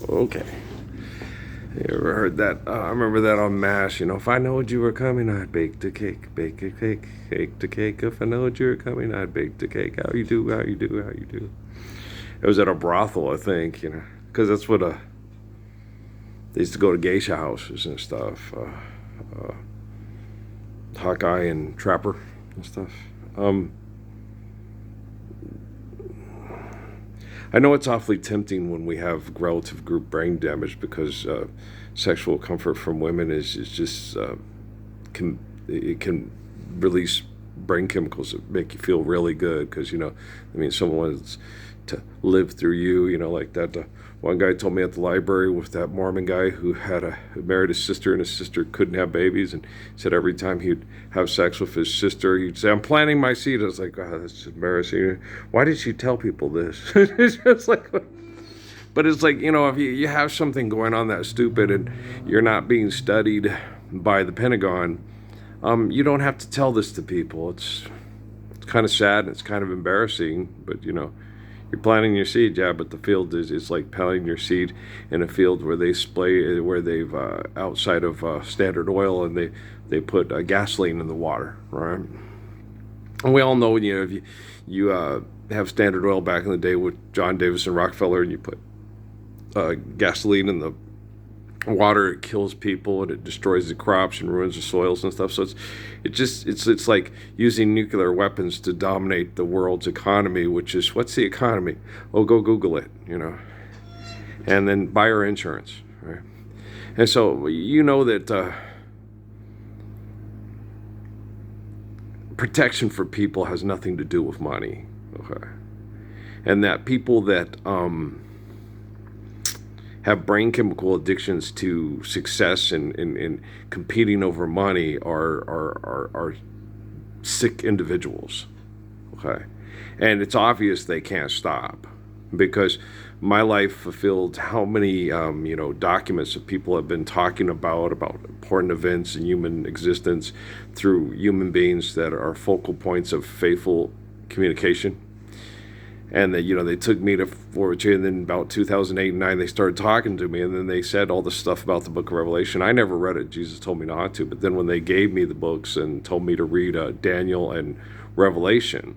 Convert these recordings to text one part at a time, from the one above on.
Okay. You ever heard that? I remember that on MASH. If I knowed you were coming, I'd bake a cake, cake the cake. If I knowed you were coming, I'd bake the cake. How you do, how you do, how you do. It was at a brothel, I think, because that's what they used to go to geisha houses and stuff. Hawkeye and Trapper and stuff. I know it's awfully tempting when we have relative group brain damage because sexual comfort from women is just it can release brain chemicals that make you feel really good because someone wants to live through you, like that. One guy told me at the library with that Mormon guy who married his sister, and his sister couldn't have babies, and said every time he'd have sex with his sister, he'd say, "I'm planting my seed." I was like, "Oh, that's embarrassing. Why did she tell people this?" It's just like, but it's like, if you have something going on that stupid and you're not being studied by the Pentagon, you don't have to tell this to people. It's kind of sad and it's kind of embarrassing, but you're planting your seed, yeah, but the field is like planting your seed in a field where they've outside of Standard Oil, and they put gasoline in the water, right? And we all know, if you have Standard Oil back in the day with John Davis and Rockefeller, and you put gasoline in the water, it kills people and it destroys the crops and ruins the soils and stuff. So it's like using nuclear weapons to dominate the world's economy, which is, what's the economy? Oh, go Google it, and then buy our insurance, right? And so that protection for people has nothing to do with money, okay? And that people that have brain chemical addictions to success and competing over money are sick individuals, okay? And it's obvious they can't stop, because my life fulfilled how many documents that people have been talking about important events in human existence through human beings that are focal points of faithful communication. And they took me to Florida, and then about 2008 and 9, they started talking to me, and then they said all this stuff about the book of Revelation. I never read it. Jesus told me not to. But then when they gave me the books and told me to read Daniel and Revelation,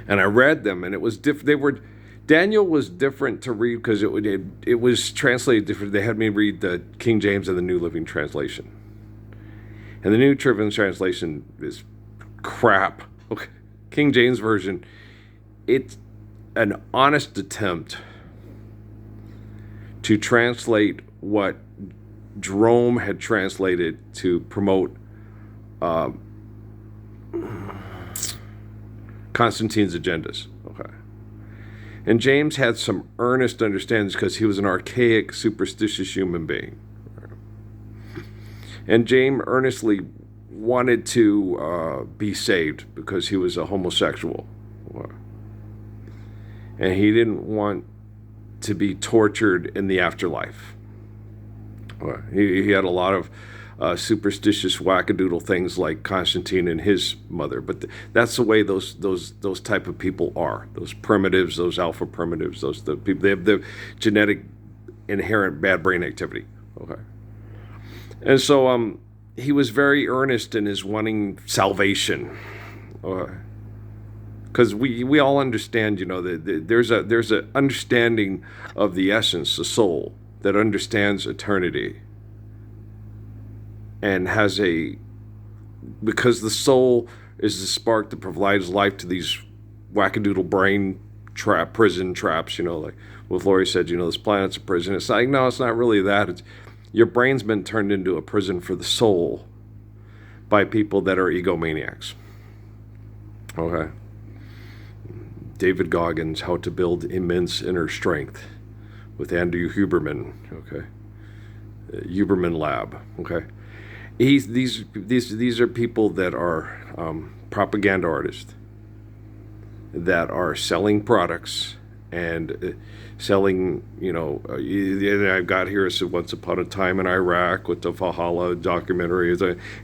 and I read them, and it was different. Daniel was different to read because it was translated different. They had me read the King James and the New Living Translation. And the New Living Translation is crap. Okay. King James Version, it's an honest attempt to translate what Jerome had translated to promote Constantine's agendas. Okay. And James had some earnest understandings because he was an archaic, superstitious human being. And James earnestly wanted to be saved because he was a homosexual. And he didn't want to be tortured in the afterlife. He had a lot of superstitious wackadoodle things like Constantine and his mother, but that's the way those type of people are. Those primitives, those alpha primitives, the people, they have the genetic inherent bad brain activity. Okay, and so he was very earnest in his wanting salvation. Because we all understand, that there's a understanding of the essence, the soul, that understands eternity, and because the soul is the spark that provides life to these wackadoodle brain prison traps, like what Lori said, this planet's a prison. It's like, no, it's not really that. It's your brain's been turned into a prison for the soul by people that are egomaniacs. Okay. David Goggins, How to Build Immense Inner Strength, with Andrew Huberman. Okay, Huberman Lab. Okay, these are people that are propaganda artists that are selling products and selling. I've got here, it said Once Upon a Time in Iraq with the Valhalla documentary,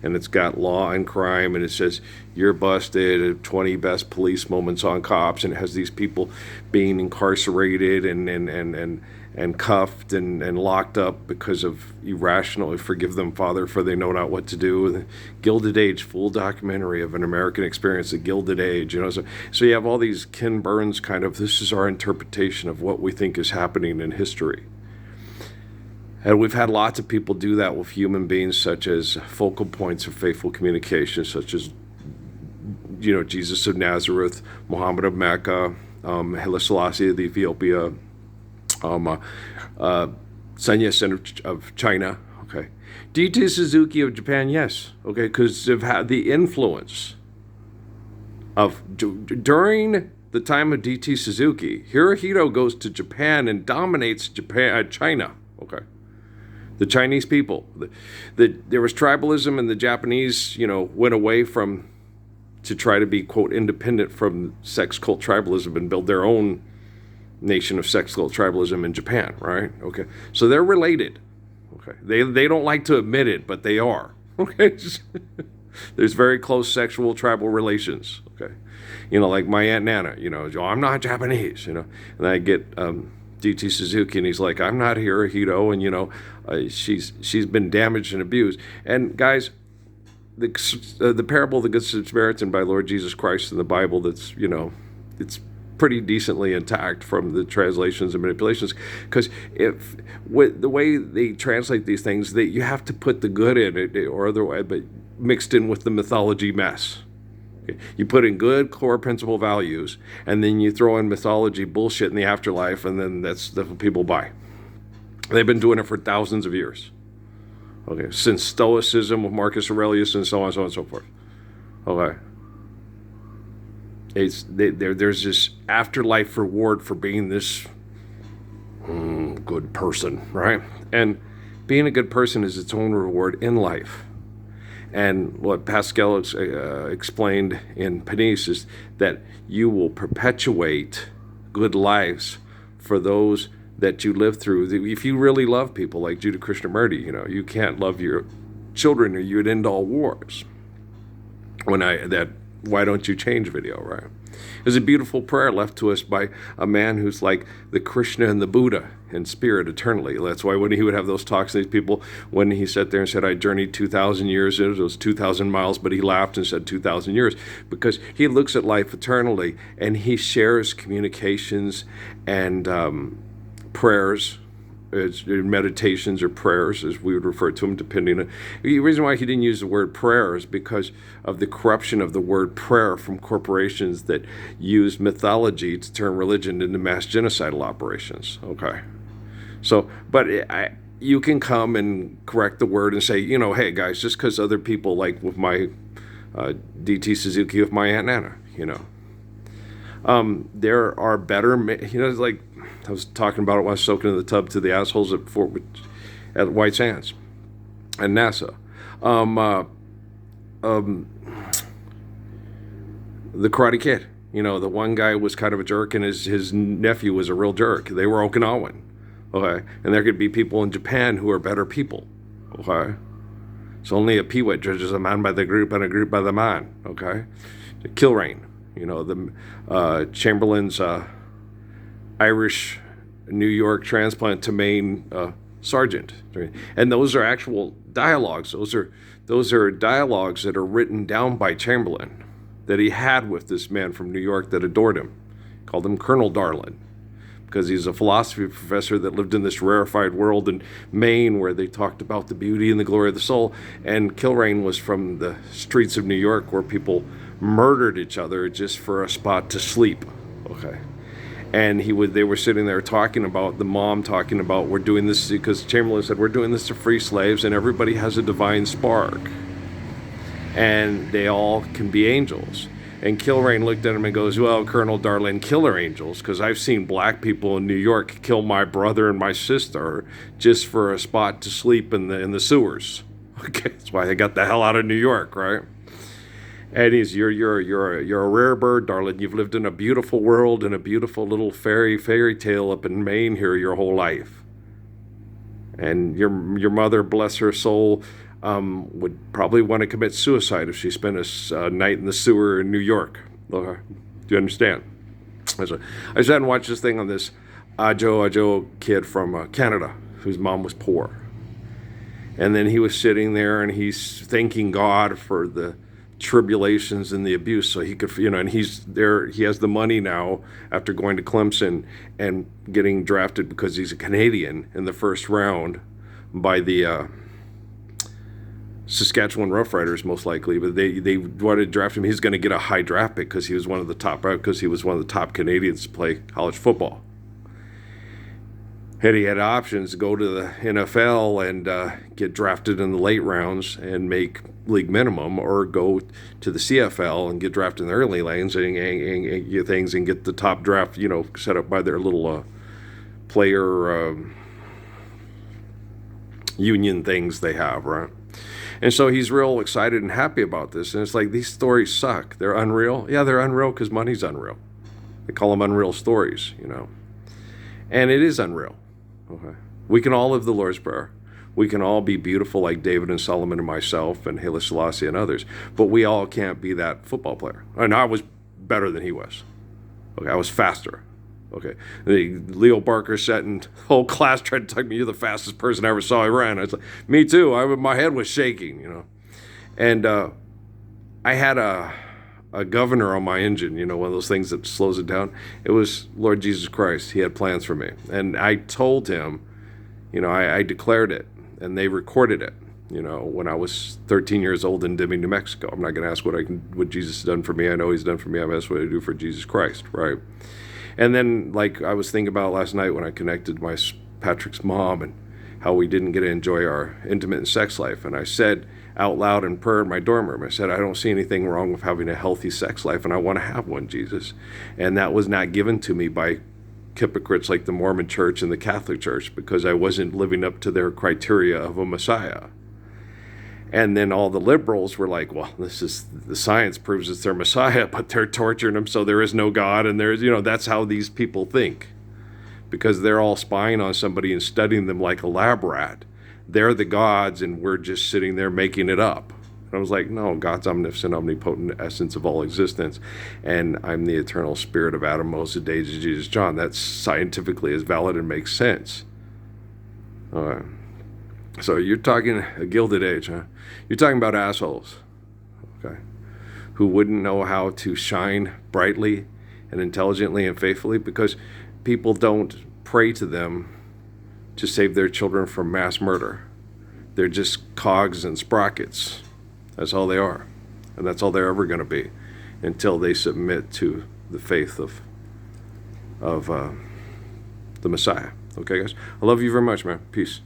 and it's got law and crime, and it says you're busted, 20 best police moments on cops, and it has these people being incarcerated and and cuffed and locked up because of irrational, forgive them, Father, for they know not what to do. The Gilded Age, full documentary of an American experience, the Gilded Age. So you have all these Ken Burns kind of, this is our interpretation of what we think is happening in history. And we've had lots of people do that with human beings, such as focal points of faithful communication, such as, Jesus of Nazareth, Muhammad of Mecca, Haile Selassie of Ethiopia, Sun Yat-sen of China, okay. D.T. Suzuki of Japan, yes, okay, because they've had the influence of, during the time of D.T. Suzuki, Hirohito goes to Japan and dominates China, okay. The Chinese people. There was tribalism, and the Japanese, went away to try to be, quote, independent from sex cult tribalism and build their own nation of sex cult tribalism in Japan, right? Okay. So they're related. Okay. They don't like to admit it, but they are. Okay. There's very close sexual tribal relations. Okay. Like my Aunt Nana, I'm not Japanese, and I get D.T. Suzuki, and he's like, I'm not Hirohito, and she's been damaged and abused. And guys, the parable of the Good Samaritan by Lord Jesus Christ in the Bible, that's it's pretty decently intact from the translations and manipulations, because with the way they translate these things, you have to put the good in it, or otherwise, but mixed in with the mythology mess. You put in good core principle values, and then you throw in mythology bullshit in the afterlife, and then that's what people buy. They've been doing it for thousands of years. Okay, since Stoicism with Marcus Aurelius and so on and so forth. Okay. There's this afterlife reward for being this good person, right? And being a good person is its own reward in life. And what Pascal explained in Penice is that you will perpetuate good lives for those that you live through. If you really love people like Judah Krishnamurti, you can't love your children or you'd end all wars. Why don't you change video, right? There's a beautiful prayer left to us by a man who's like the Krishna and the Buddha in spirit eternally. That's why when he would have those talks to these people, when he sat there and said, I journeyed 2,000 years, it was 2,000 miles, but he laughed and said 2,000 years, because he looks at life eternally, and he shares communications and prayers, meditations or prayers, as we would refer to them, depending on the reason why he didn't use the word prayer is because of the corruption of the word prayer from corporations that use mythology to turn religion into mass genocidal operations. Okay, so but you can come and correct the word and say, hey guys, just because other people, like with my D.T. Suzuki, with my Aunt Nana, there are better, like I was talking about it when I was soaking in the tub to the assholes at White Sands and NASA. The Karate Kid, the one guy was kind of a jerk, and his nephew was a real jerk. They were Okinawan, okay? And there could be people in Japan who are better people, okay? It's only a Peewit judges a man by the group and a group by the man, okay? The Kilrain, the Chamberlain's Irish New York transplant to Maine sergeant, and those are actual dialogues. Those are dialogues that are written down by Chamberlain that he had with this man from New York that adored him, called him Colonel Darlin, because he's a philosophy professor that lived in this rarefied world in Maine where they talked about the beauty and the glory of the soul. And Kilrain was from the streets of New York where people murdered each other just for a spot to sleep. Okay. And they were sitting there talking about, the mom talking about, we're doing this because Chamberlain said, we're doing this to free slaves, and everybody has a divine spark. And they all can be angels. And Kilrain looked at him and goes, well, Colonel Darlin, killer angels, because I've seen black people in New York kill my brother and my sister just for a spot to sleep in the sewers. Okay, that's why they got the hell out of New York, right? And you're a rare bird, darling. You've lived in a beautiful world and a beautiful little fairy tale up in Maine here your whole life. And your mother, bless her soul, would probably want to commit suicide if she spent a night in the sewer in New York. Okay. Do you understand? I sat and watched this thing on this Ajo kid from Canada whose mom was poor. And then he was sitting there and he's thanking God for the tribulations and the abuse so he could, and he's there, he has the money now after going to Clemson and getting drafted because he's a Canadian in the first round by the Saskatchewan Roughriders most likely, but they wanted to draft him. He's going to get a high draft pick because he was one of the top Canadians to play college football. And he had options to go to the NFL and get drafted in the late rounds and make league minimum, or go to the CFL and get drafted in the early lanes and get things and get the top draft, set up by their little player union things they have, right? And so he's real excited and happy about this. And it's like, these stories suck. They're unreal. Yeah, they're unreal because money's unreal. They call them unreal stories, And it is unreal. Okay. We can all live the Lord's Prayer. We can all be beautiful like David and Solomon and myself and Haile Selassie and others. But we all can't be that football player. And I was better than he was. Okay, I was faster. Okay, Leo Barker sat in the whole class tried to tell me, "You're the fastest person I ever saw." I ran. I was like, "Me too." My head was shaking, And I had a governor on my engine, one of those things that slows it down. It was Lord Jesus Christ. He had plans for me, and I told him, I declared it, and they recorded it. When I was 13 years old in Deming, New Mexico. I'm not going to ask what Jesus has done for me. I know He's done for me. I'm asked what I do for Jesus Christ, right? And then, like I was thinking about last night when I connected Patrick's mom and how we didn't get to enjoy our intimate and sex life. And I said out loud in prayer in my dorm room, I said, I don't see anything wrong with having a healthy sex life, and I want to have one, Jesus. And that was not given to me by hypocrites like the Mormon Church and the Catholic Church, because I wasn't living up to their criteria of a Messiah. And then all the liberals were like, well, the science proves it's their Messiah, but they're torturing him, so there is no God. And there's, that's how these people think, because they're all spying on somebody and studying them like a lab rat. They're the gods, and we're just sitting there making it up. And I was like, no, God's omnipotent, omnipotent essence of all existence. And I'm the eternal spirit of Adam, Moses, David, Jesus, John. That scientifically is valid and makes sense. All right. So you're talking a Gilded Age, huh? You're talking about assholes, okay, who wouldn't know how to shine brightly and intelligently and faithfully, because people don't pray to them to save their children from mass murder. They're just cogs and sprockets. That's all they are. And that's all they're ever going to be until they submit to the faith of the Messiah. Okay, guys? I love you very much, man. Peace.